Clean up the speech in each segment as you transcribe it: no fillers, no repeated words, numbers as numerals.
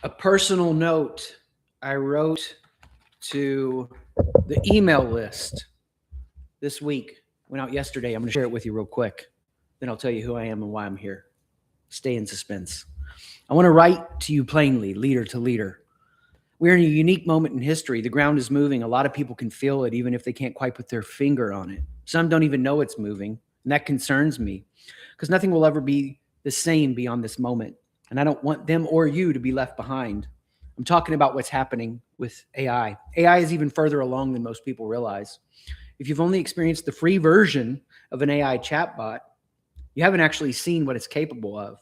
A personal note I wrote to the email list this week, went out yesterday. I'm going to share it with you real quick. Then I'll tell you who I am and why I'm here. Stay in suspense. I want to write to you plainly, leader to leader. We're in a unique moment in history. The ground is moving. A lot of people can feel it, even if they can't quite put their finger on it. Some don't even know it's moving, and that concerns me because nothing will ever be the same beyond this moment. And I don't want them or you to be left behind. I'm talking about what's happening with AI. AI is even further along than most people realize. If you've only experienced the free version of an AI chatbot, you haven't actually seen what it's capable of.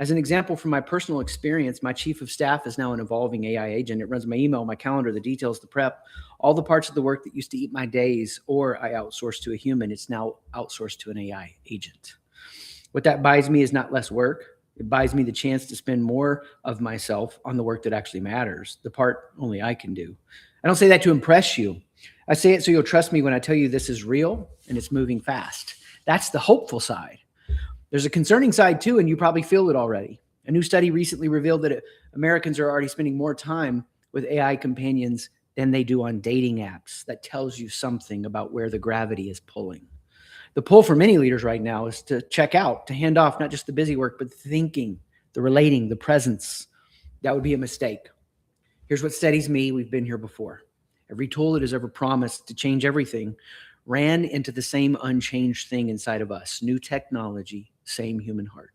As an example from my personal experience, my chief of staff is now an evolving AI agent. It runs my email, my calendar, the details, the prep, all the parts of the work that used to eat my days or I outsourced to a human. It's now outsourced to an AI agent. What that buys me is not less work. It buys me the chance to spend more of myself on the work that actually matters, the part only I can do. I don't say that to impress you. I say it so you'll trust me when I tell you this is real and it's moving fast. That's the hopeful side. There's a concerning side too, and you probably feel it already. A new study recently revealed that Americans are already spending more time with AI companions than they do on dating apps. That tells you something about where the gravity is pulling. The pull for many leaders right now is to check out, to hand off not just the busy work, but the thinking, the relating, the presence. That would be a mistake. Here's what steadies me. We've been here before. Every tool that has ever promised to change everything ran into the same unchanged thing inside of us. New technology, same human heart.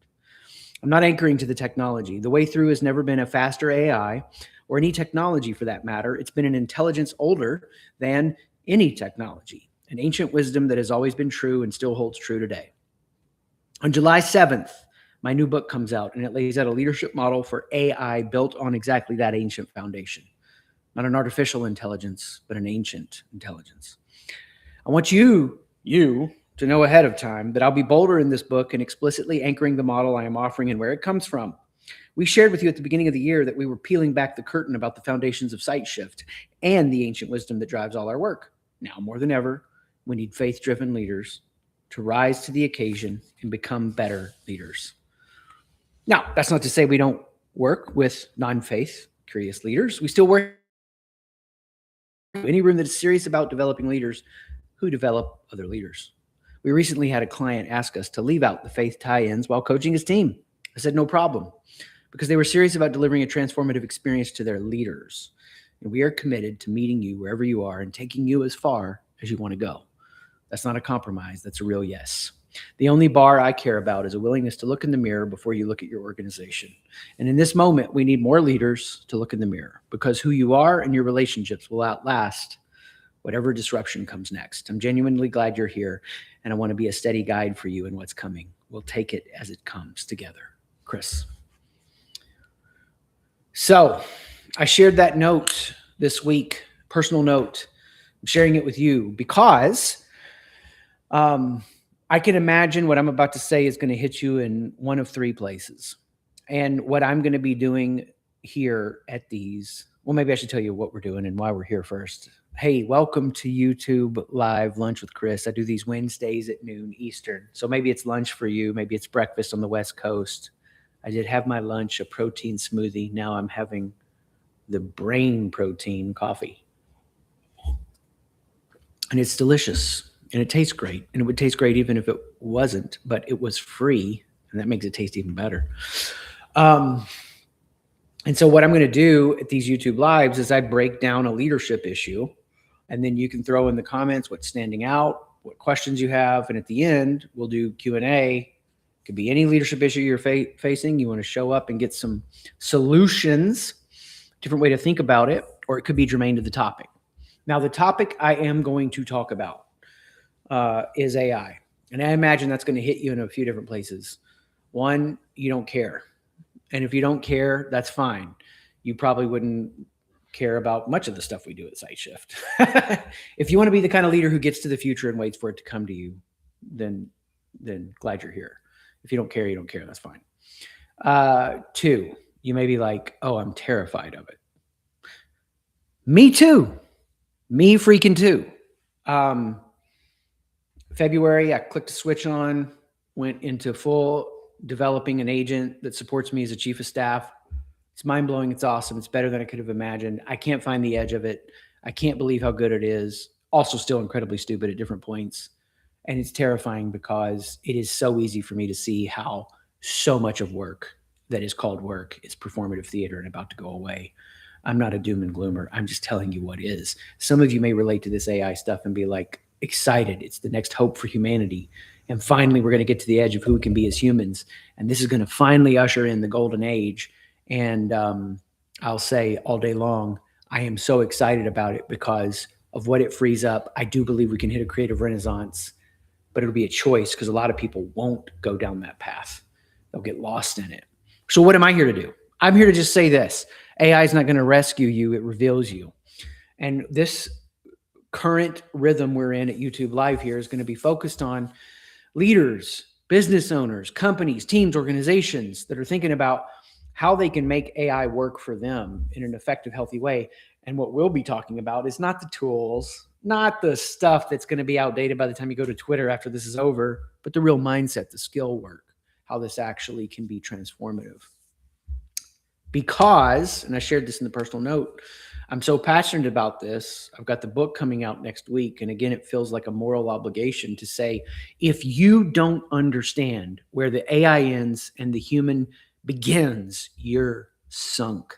I'm not anchoring to the technology. The way through has never been a faster AI or any technology for that matter. It's been an intelligence older than any technology, an ancient wisdom that has always been true and still holds true today. On July 7th, my new book comes out, and it lays out a leadership model for AI built on exactly that ancient foundation. Not an artificial intelligence, but an ancient intelligence. I want you to know ahead of time that I'll be bolder in this book and explicitly anchoring the model I am offering and where it comes from. We shared with you at the beginning of the year that we were peeling back the curtain about the foundations of SiteShift and the ancient wisdom that drives all our work. Now more than ever, we need faith-driven leaders to rise to the occasion and become better leaders. Now, that's not to say we don't work with non-faith curious leaders. We still work in any room that is serious about developing leaders who develop other leaders. We recently had a client ask us to leave out the faith tie-ins while coaching his team. I said, no problem, because they were serious about delivering a transformative experience to their leaders. And we are committed to meeting you wherever you are and taking you as far as you want to go. That's not a compromise. That's a real yes. The only bar I care about is a willingness to look in the mirror before you look at your organization. And in this moment, we need more leaders to look in the mirror because who you are and your relationships will outlast whatever disruption comes next. I'm genuinely glad you're here, and I want to be a steady guide for you in what's coming. We'll take it as it comes together. Chris. So I shared that note this week, personal note. I'm sharing it with you because I can imagine what I'm about to say is going to hit you in one of three places. And what I'm going to be doing here at these, well, maybe I should tell you what we're doing and why we're here first. Hey, welcome to YouTube Live Lunch with Chris. I do these Wednesdays at noon Eastern. So maybe it's lunch for you. Maybe it's breakfast on the West Coast. I did have my lunch, a protein smoothie. Now I'm having the brain protein coffee. And it's delicious. And it tastes great. And it would taste great even if it wasn't, but it was free. And that makes it taste even better. And so what I'm going to do at these YouTube Lives is I break down a leadership issue. And then you can throw in the comments what's standing out, what questions you have. And at the end, we'll do Q&A. It could be any leadership issue you're facing. You want to show up and get some solutions, different way to think about it, or it could be germane to the topic. Now, the topic I am going to talk about is AI. And I imagine that's going to hit you in a few different places. One, you don't care. And if you don't care, that's fine. You probably wouldn't care about much of the stuff we do at SiteShift. If you want to be the kind of leader who gets to the future and waits for it to come to you, then glad you're here. If you don't care, you don't care. That's fine. Two, you may be like, oh, I'm terrified of it. Me too. Me freaking too. February, I clicked a switch on, went into full developing an agent that supports me as a chief of staff. It's mind-blowing. It's awesome. It's better than I could have imagined. I can't find the edge of it. I can't believe how good it is. Also still incredibly stupid at different points. And it's terrifying because it is so easy for me to see how so much of work that is called work is performative theater and about to go away. I'm not a doom and gloomer. I'm just telling you what is. Some of you may relate to this AI stuff and be like excited. It's the next hope for humanity. And finally, we're going to get to the edge of who we can be as humans. And this is going to finally usher in the golden age. And I'll say all day long, I am so excited about it because of what it frees up. I do believe we can hit a creative renaissance, but it'll be a choice because a lot of people won't go down that path. They'll get lost in it. So what am I here to do? I'm here to just say this. AI is not going to rescue you. It reveals you. And this current rhythm we're in at YouTube Live here is going to be focused on leaders, business owners, companies, teams, organizations that are thinking about how they can make AI work for them in an effective, healthy way. And what we'll be talking about is not the tools, not the stuff that's going to be outdated by the time you go to Twitter after this is over, but the real mindset, the skill work, how this actually can be transformative. Because, and I shared this in the personal note, I'm so passionate about this. I've got the book coming out next week. And again, it feels like a moral obligation to say, if you don't understand where the AI ends and the human begins, you're sunk.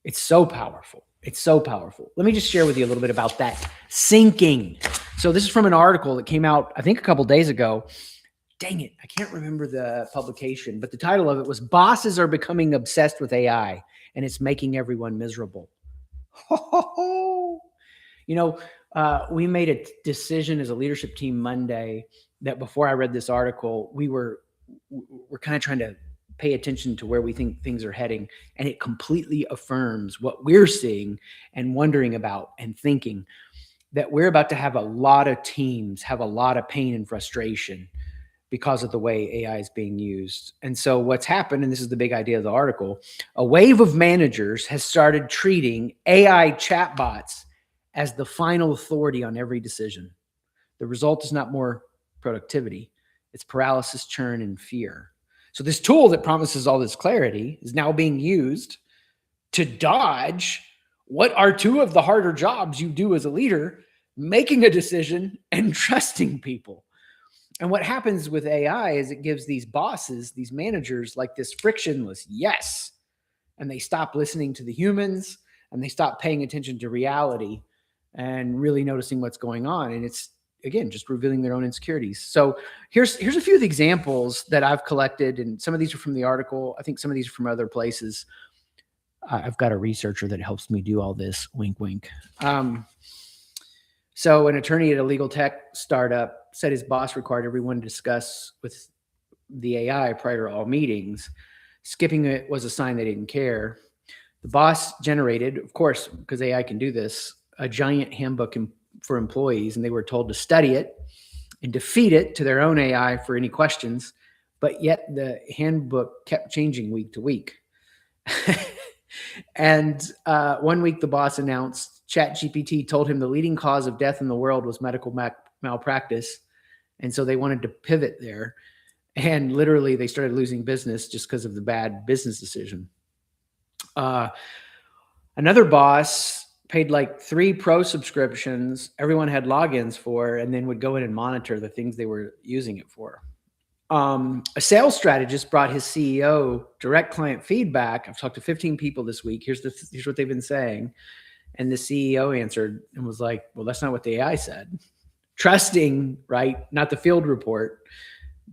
It's so powerful. It's so powerful. Let me just share with you a little bit about that sinking. So this is from an article that came out, I think, a couple days ago. Dang it, I can't remember the publication, but the title of it was "Bosses Are Becoming Obsessed with AI and It's Making Everyone Miserable." You know, we made a decision as a leadership team Monday that before I read this article, we're kind of trying to pay attention to where we think things are heading. And it completely affirms what we're seeing and wondering about and thinking that we're about to have a lot of teams have a lot of pain and frustration because of the way AI is being used. And so what's happened, and this is the big idea of the article, a wave of managers has started treating AI chatbots as the final authority on every decision. The result is not more productivity. It's paralysis, churn, and fear. So this tool that promises all this clarity is now being used to dodge what are two of the harder jobs you do as a leader, making a decision and trusting people. And what happens with AI is it gives these bosses, these managers, like this frictionless yes. And they stop listening to the humans and they stop paying attention to reality and really noticing what's going on. And it's, again, just revealing their own insecurities. So here's a few of the examples that I've collected. And some of these are from the article. I think some of these are from other places. I've got a researcher that helps me do all this. Wink, wink. So an attorney at a legal tech startup said his boss required everyone to discuss with the AI prior to all meetings. Skipping it was a sign they didn't care. The boss generated, of course, because AI can do this, a giant handbook for employees, and they were told to study it and to feed it to their own AI for any questions. But yet the handbook kept changing week to week. And 1 week, the boss announced ChatGPT told him the leading cause of death in the world was medical malpractice. And so they wanted to pivot there. And literally, they started losing business just because of the bad business decision. Another boss paid like 3 pro subscriptions. Everyone had logins for, and then would go in and monitor the things they were using it for. A sales strategist brought his CEO direct client feedback. I've talked to 15 people this week. Here's what they've been saying. And the CEO answered and was like, well, that's not what the AI said. Trusting, right? Not the field report,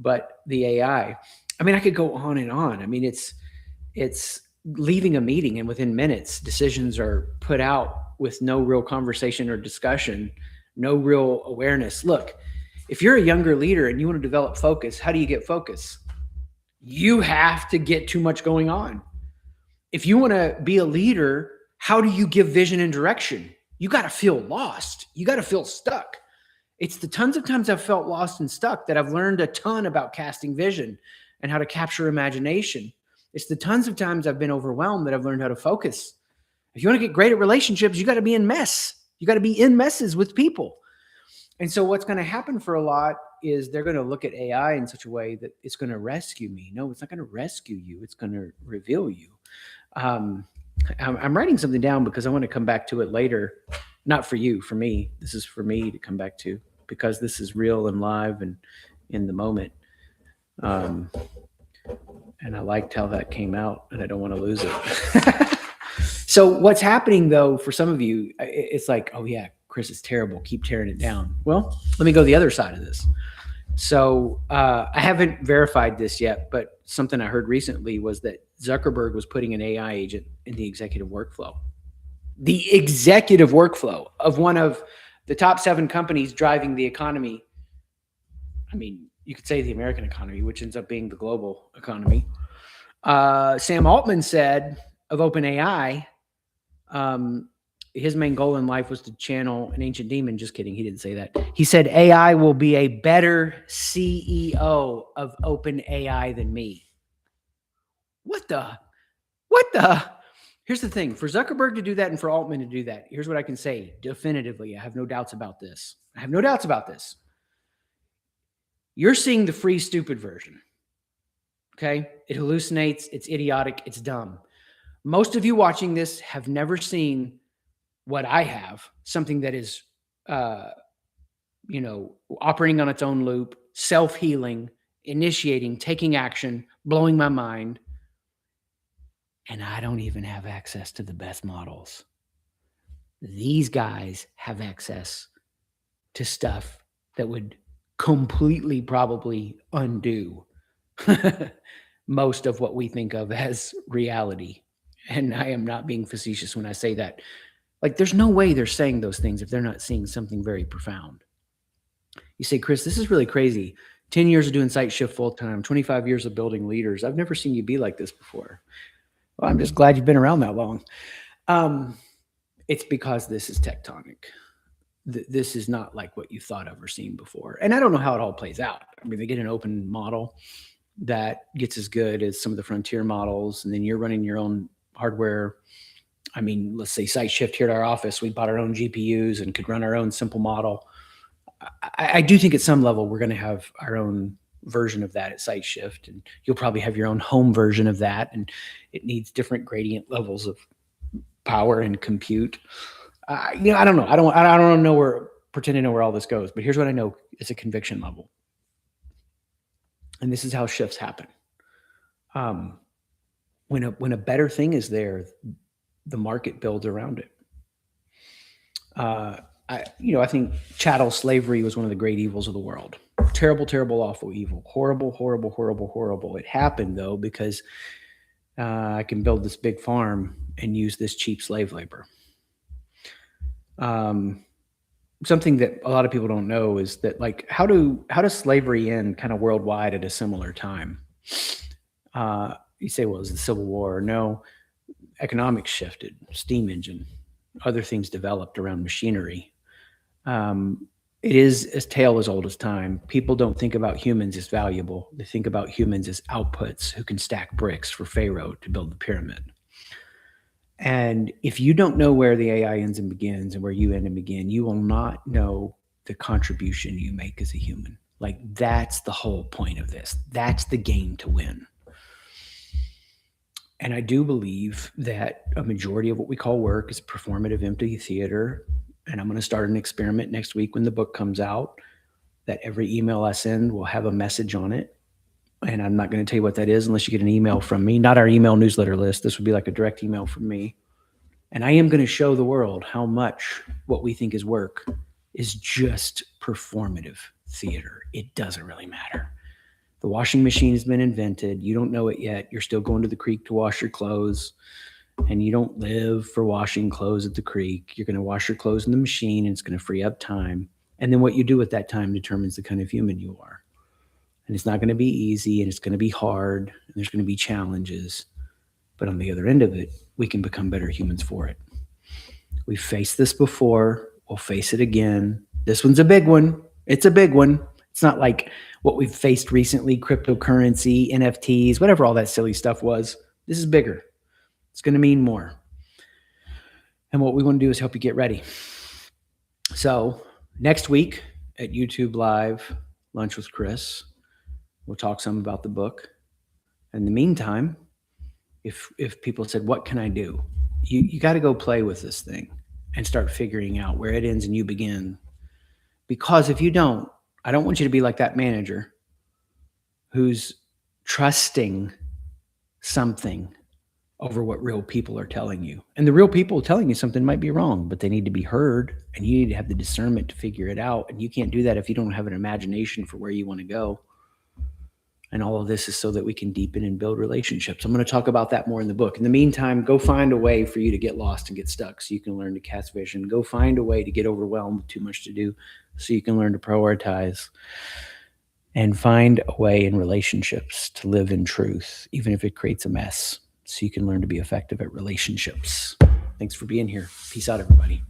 but the AI. I mean, I could go on and on. I mean, it's leaving a meeting and within minutes, decisions are put out with no real conversation or discussion, no real awareness. Look, if you're a younger leader and you want to develop focus, how do you get focus? You have to get too much going on. If you want to be a leader, how do you give vision and direction? You got to feel lost. You got to feel stuck. It's the tons of times I've felt lost and stuck that I've learned a ton about casting vision and how to capture imagination. It's the tons of times I've been overwhelmed that I've learned how to focus. If you want to get great at relationships, you got to be in mess. You got to be in messes with people. And so what's going to happen for a lot is they're going to look at AI in such a way that it's going to rescue me. No, it's not going to rescue you. It's going to reveal you. I'm writing something down because I want to come back to it later. Not for you, for me. This is for me to come back to because this is real and live and in the moment. And I liked how that came out, and I don't want to lose it. So what's happening, though, for some of you, it's like, oh, yeah, Chris is terrible. Keep tearing it down. Well, let me go the other side of this. So I haven't verified this yet, but something I heard recently was that Zuckerberg was putting an AI agent in the executive workflow. The executive workflow of one of the top 7 companies driving the economy. I mean, you could say the American economy, which ends up being the global economy. Sam Altman said of OpenAI, his main goal in life was to channel an ancient demon. Just kidding. He didn't say that. He said AI will be a better CEO of OpenAI than me. What the? Here's the thing. For Zuckerberg to do that and for Altman to do that, here's what I can say definitively. I have no doubts about this. You're seeing the free, stupid version. Okay? It hallucinates. It's idiotic. It's dumb. Most of you watching this have never seen what I have, something that is, operating on its own loop, self-healing, initiating, taking action, blowing my mind. And I don't even have access to the best models. These guys have access to stuff that would completely probably undo most of what we think of as reality. And I am not being facetious when I say that. Like, there's no way they're saying those things if they're not seeing something very profound. You say, Chris, this is really crazy. 10 years of doing Site Shift full-time, 25 years of building leaders. I've never seen you be like this before. Well, I'm just glad you've been around that long. It's because this is tectonic. This is not like what you thought of or seen before. And I don't know how it all plays out. I mean, they get an open model that gets as good as some of the frontier models, and then you're running your own hardware. I mean, let's say Site Shift here at our office, we bought our own GPUs and could run our own simple model. I do think at some level we're going to have our own version of that at Site Shift, and you'll probably have your own home version of that, and it needs different gradient levels of power and compute. I don't know. I don't know pretend to know where all this goes, but here's what I know: it's a conviction level, and this is how shifts happen. When a better thing is there, the market builds around it. I think chattel slavery was one of the great evils of the world. Terrible, terrible, awful evil. Horrible, horrible, horrible, horrible. It happened, though, because I can build this big farm and use this cheap slave labor. Something that a lot of people don't know is that, like, how does slavery end kind of worldwide at a similar time? You say, well, is the Civil War? No, economics shifted, steam engine, other things developed around machinery. It is a tale as old as time. People don't think about humans as valuable. They think about humans as outputs who can stack bricks for Pharaoh to build the pyramid. And if you don't know where the AI ends and begins and where you end and begin, you will not know the contribution you make as a human. Like, that's the whole point of this. That's the game to win. And I do believe that a majority of what we call work is performative empty theater. And I'm going to start an experiment next week when the book comes out, that every email I send will have a message on it. And I'm not going to tell you what that is unless you get an email from me, not our email newsletter list. This would be like a direct email from me. And I am going to show the world how much what we think is work is just performative theater. It doesn't really matter. The washing machine has been invented. You don't know it yet. You're still going to the creek to wash your clothes. And you don't live for washing clothes at the creek. You're going to wash your clothes in the machine, and it's going to free up time. And then what you do with that time determines the kind of human you are. And it's not going to be easy, and it's going to be hard, and there's going to be challenges. But on the other end of it, we can become better humans for it. We've faced this before. We'll face it again. This one's a big one. It's a big one. It's not like what we've faced recently, cryptocurrency, NFTs, whatever all that silly stuff was. This is bigger. It's going to mean more. And what we want to do is help you get ready. So next week at YouTube Live, Lunch with Chris, we'll talk some about the book. In the meantime, if people said, what can I do? You got to go play with this thing and start figuring out where it ends and you begin. Because if you don't, I don't want you to be like that manager who's trusting something over what real people are telling you. And the real people telling you something might be wrong, but they need to be heard, and you need to have the discernment to figure it out. And you can't do that if you don't have an imagination for where you want to go. And all of this is so that we can deepen and build relationships. I'm going to talk about that more in the book. In the meantime, go find a way for you to get lost and get stuck so you can learn to cast vision. Go find a way to get overwhelmed with too much to do so you can learn to prioritize. And find a way in relationships to live in truth, even if it creates a mess, so you can learn to be effective at relationships. Thanks for being here. Peace out, everybody.